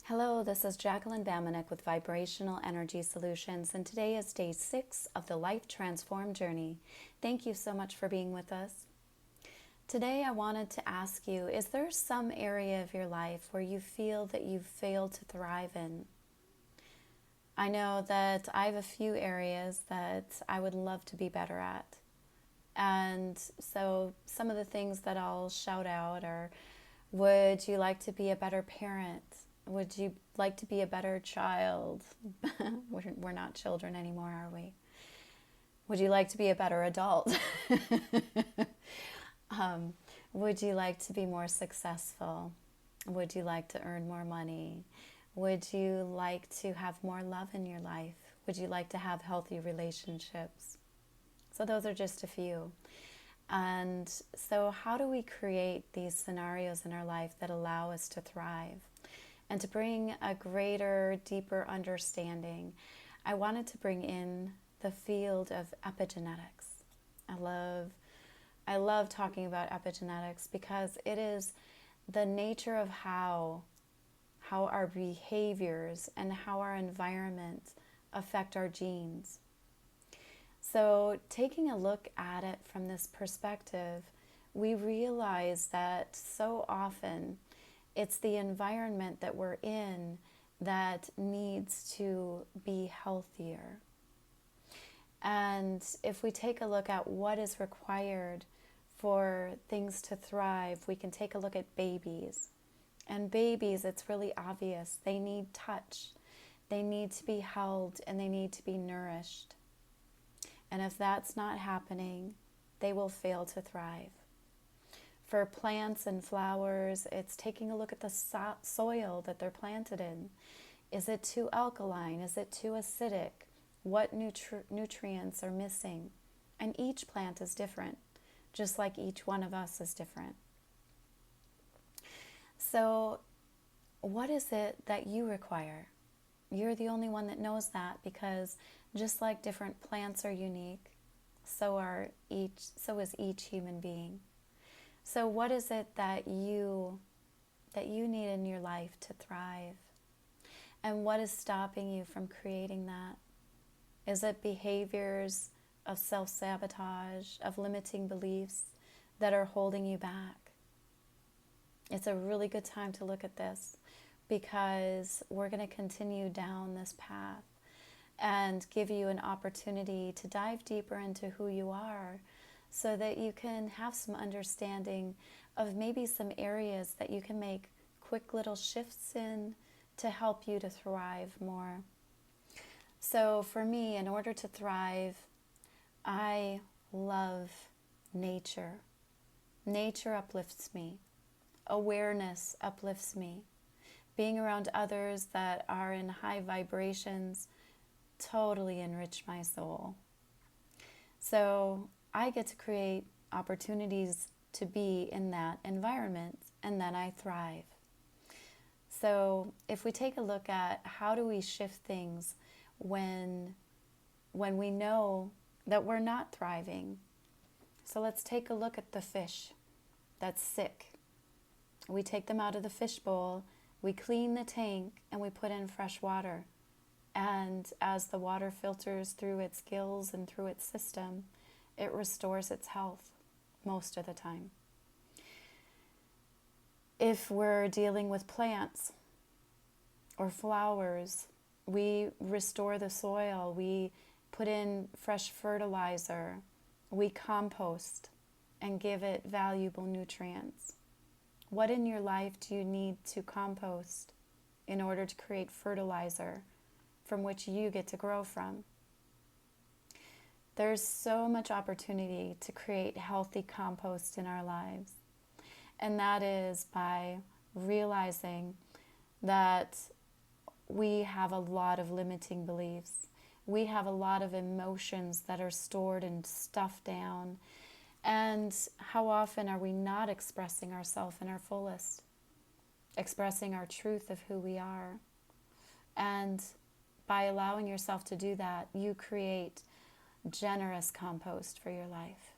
Hello, this is Jacqueline Bamanek with Vibrational Energy Solutions, and today is day 6 of the Life Transform Journey. Thank you so much for being with us. Today I wanted to ask you, is there some area of your life where you feel that you've failed to thrive in? I know that I have a few areas that I would love to be better at. And so some of the things that I'll shout out are, would you like to be a better parent? Would you like to be a better child? We're not children anymore, are we? Would you like to be a better adult? Would you like to be more successful? Would you like to earn more money? Would you like to have more love in your life? Would you like to have healthy relationships? So those are just a few. And so how do we create these scenarios in our life that allow us to thrive? And to bring a greater, deeper understanding, I wanted to bring in the field of epigenetics. I love talking about epigenetics because it is the nature of how our behaviors and how our environment affect our genes. So taking a look at it from this perspective, we realize that so often it's the environment that we're in that needs to be healthier. And if we take a look at what is required for things to thrive, we can take a look at babies. And babies, it's really obvious. They need touch. They need to be held and they need to be nourished. And if that's not happening, they will fail to thrive. For plants and flowers, it's taking a look at the soil that they're planted in. Is it too alkaline? Is it too acidic? What nutrients are missing? And each plant is different, just like each one of us is different. So what is it that you require? You're the only one that knows that, because just like different plants are unique, so is each human being. So what is it that you need in your life to thrive? And what is stopping you from creating that? Is it behaviors of self-sabotage, of limiting beliefs that are holding you back? It's a really good time to look at this, because we're going to continue down this path and give you an opportunity to dive deeper into who you are, so that you can have some understanding of maybe some areas that you can make quick little shifts in to help you to thrive more. So for me, in order to thrive, I love nature. Nature uplifts me. Awareness uplifts me. Being around others that are in high vibrations totally enrich my soul. So I get to create opportunities to be in that environment, and then I thrive. So if we take a look at how do we shift things when we know that we're not thriving. So let's take a look at the fish that's sick. We take them out of the fish bowl, we clean the tank, and we put in fresh water. And as the water filters through its gills and through its system, it restores its health most of the time. If we're dealing with plants or flowers, we restore the soil, we put in fresh fertilizer, we compost and give it valuable nutrients. What in your life do you need to compost in order to create fertilizer from which you get to grow from? There's so much opportunity to create healthy compost in our lives. And that is by realizing that we have a lot of limiting beliefs. We have a lot of emotions that are stored and stuffed down. And how often are we not expressing ourselves in our fullest? Expressing our truth of who we are. And by allowing yourself to do that, you create generous compost for your life,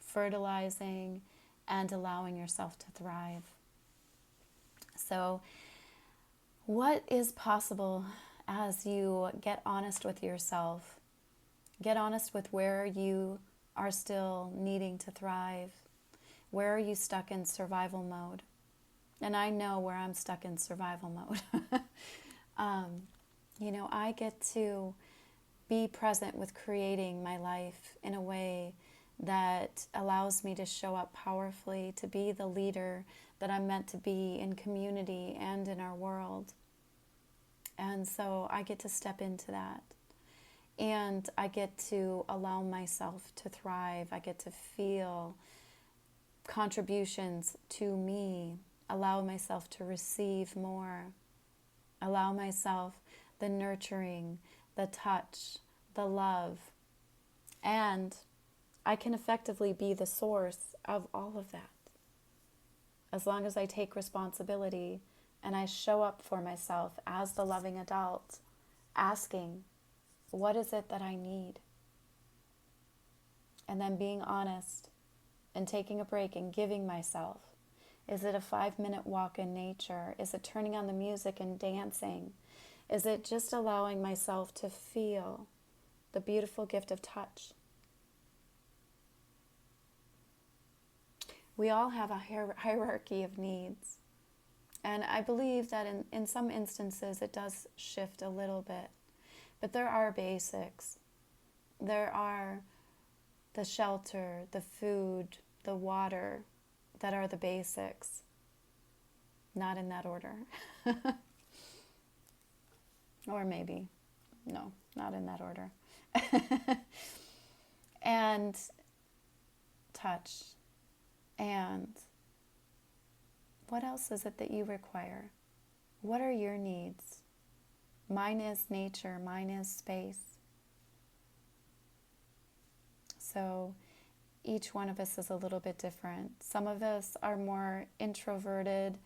fertilizing and allowing yourself to thrive. So What is possible as you get honest with yourself? Get honest with where you are still needing to thrive. Where are you stuck in survival mode? And I know where I'm stuck in survival mode. I get to be present with creating my life in a way that allows me to show up powerfully, to be the leader that I'm meant to be in community and in our world. And so I get to step into that. And I get to allow myself to thrive. I get to feel contributions to me, allow myself to receive more, allow myself the nurturing, the touch, the love. And I can effectively be the source of all of that. As long as I take responsibility and I show up for myself as the loving adult, asking, what is it that I need? And then being honest and taking a break and giving myself. Is it a 5-minute walk in nature? Is it turning on the music and dancing? Is it just allowing myself to feel the beautiful gift of touch? We all have a hierarchy of needs. And I believe that in some instances it does shift a little bit. But there are basics. There are the shelter, the food, the water that are the basics. Not in that order. Or maybe, no, not in that order. And touch. And what else is it that you require? What are your needs? Mine is nature, mine is space. So each one of us is a little bit different. Some of us are more introverted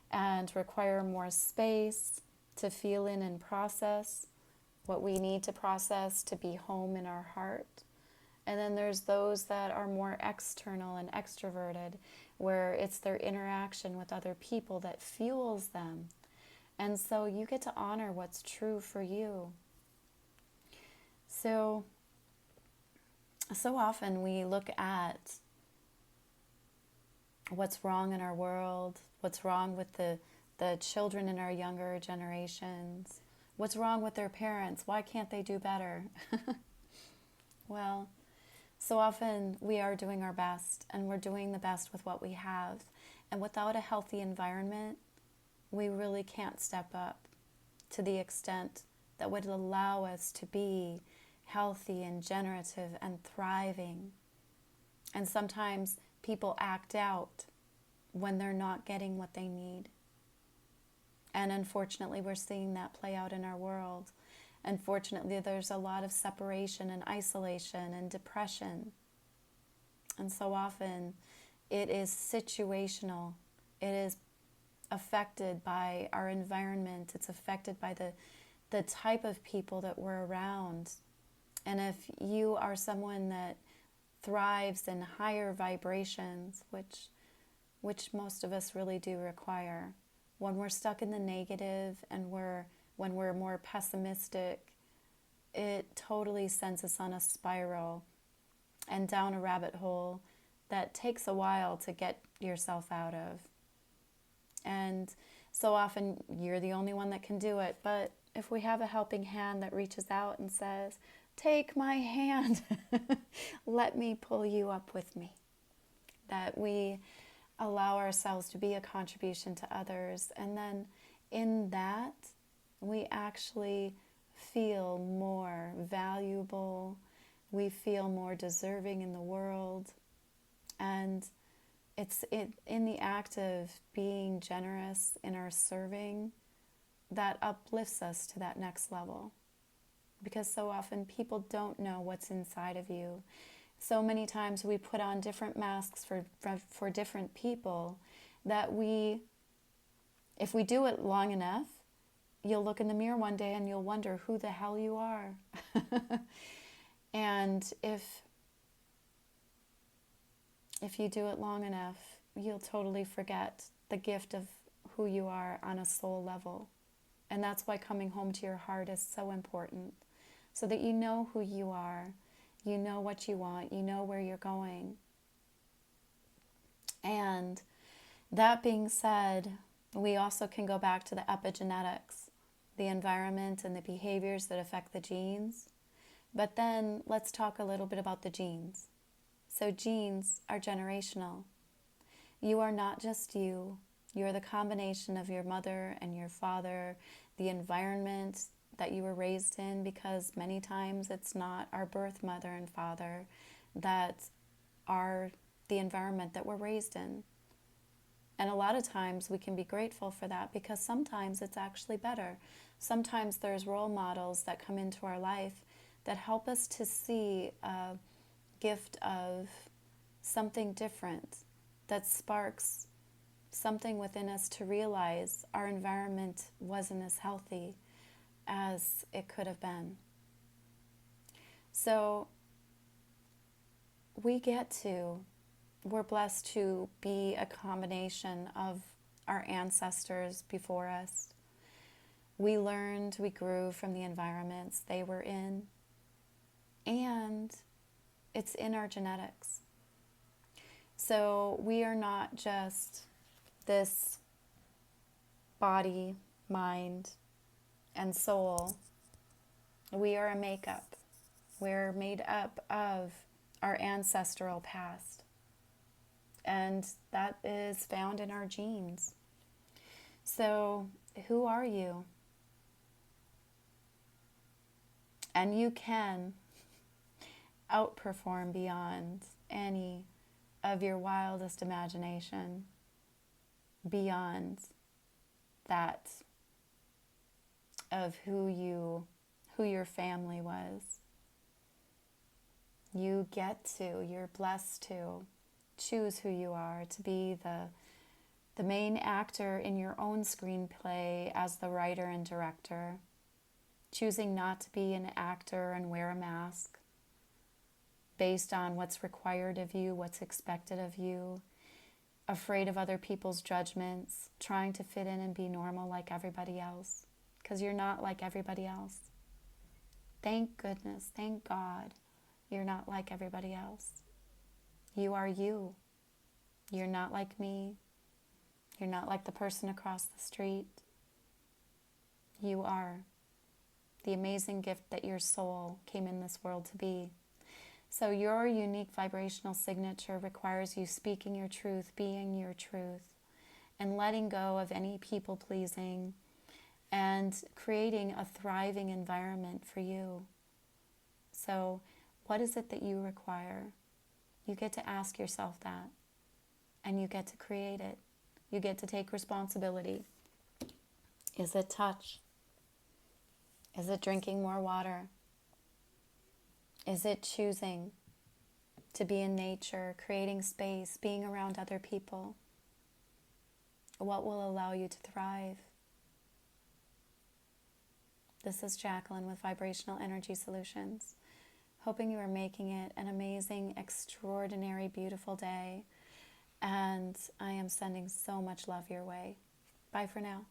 and require more space to feel in and process what we need to process to be home in our heart. And then there's those that are more external and extroverted, where it's their interaction with other people that fuels them. And so you get to honor what's true for you. So often we look at what's wrong in our world, what's wrong with the children in our younger generations, what's wrong with their parents, why can't they do better? Well, so often we are doing our best, and we're doing the best with what we have. And without a healthy environment, we really can't step up to the extent that would allow us to be healthy and generative and thriving. And sometimes people act out when they're not getting what they need. And unfortunately, we're seeing that play out in our world. Unfortunately, there's a lot of separation and isolation and depression. And so often it is situational. It is affected by our environment. It's affected by the type of people that we're around. And if you are someone that thrives in higher vibrations, which most of us really do require, when we're stuck in the negative and when we're more pessimistic, it totally sends us on a spiral and down a rabbit hole that takes a while to get yourself out of. And so often you're the only one that can do it. But if we have a helping hand that reaches out and says, take my hand, let me pull you up with me, that we allow ourselves to be a contribution to others. And then in that, we actually feel more valuable. We feel more deserving in the world. And it's in the act of being generous in our serving that uplifts us to that next level. Because so often people don't know what's inside of you. So many times we put on different masks for different people that if we do it long enough, you'll look in the mirror one day and you'll wonder who the hell you are. And if you do it long enough, you'll totally forget the gift of who you are on a soul level. And that's why coming home to your heart is so important, so that you know who you are, you know what you want, you know where you're going. And that being said, we also can go back to the epigenetics, the environment and the behaviors that affect the genes. But then let's talk a little bit about the genes. So genes are generational. You are not just you. You are the combination of your mother and your father, the environment that you were raised in, because many times it's not our birth mother and father that are the environment that we're raised in. And a lot of times we can be grateful for that, because sometimes it's actually better. Sometimes there's role models that come into our life that help us to see a gift of something different, that sparks something within us to realize our environment wasn't as healthy as it could have been. So we're blessed to be a combination of our ancestors before us. We learned, we grew from the environments they were in, and it's in our genetics. So we are not just this body, mind, and soul. We are a makeup. We're made up of our ancestral past. And that is found in our genes. So who are you? And you can outperform beyond any of your wildest imagination, beyond that of who your family was. You're blessed to choose who you are, to be the main actor in your own screenplay as the writer and director, choosing not to be an actor and wear a mask based on what's required of you, what's expected of you, afraid of other people's judgments, trying to fit in and be normal like everybody else, because you're not like everybody else. Thank goodness, thank God, you're not like everybody else. You are you. You're not like me. You're not like the person across the street. You are the amazing gift that your soul came in this world to be. So your unique vibrational signature requires you speaking your truth, being your truth, and letting go of any people-pleasing and creating a thriving environment for you. So what is it that you require? You get to ask yourself that, and you get to create it. You get to take responsibility. Is it touch? Is it drinking more water? Is it choosing to be in nature, creating space, being around other people? What will allow you to thrive? This is Jacqueline with Vibrational Energy Solutions. Hoping you are making it an amazing, extraordinary, beautiful day. And I am sending so much love your way. Bye for now.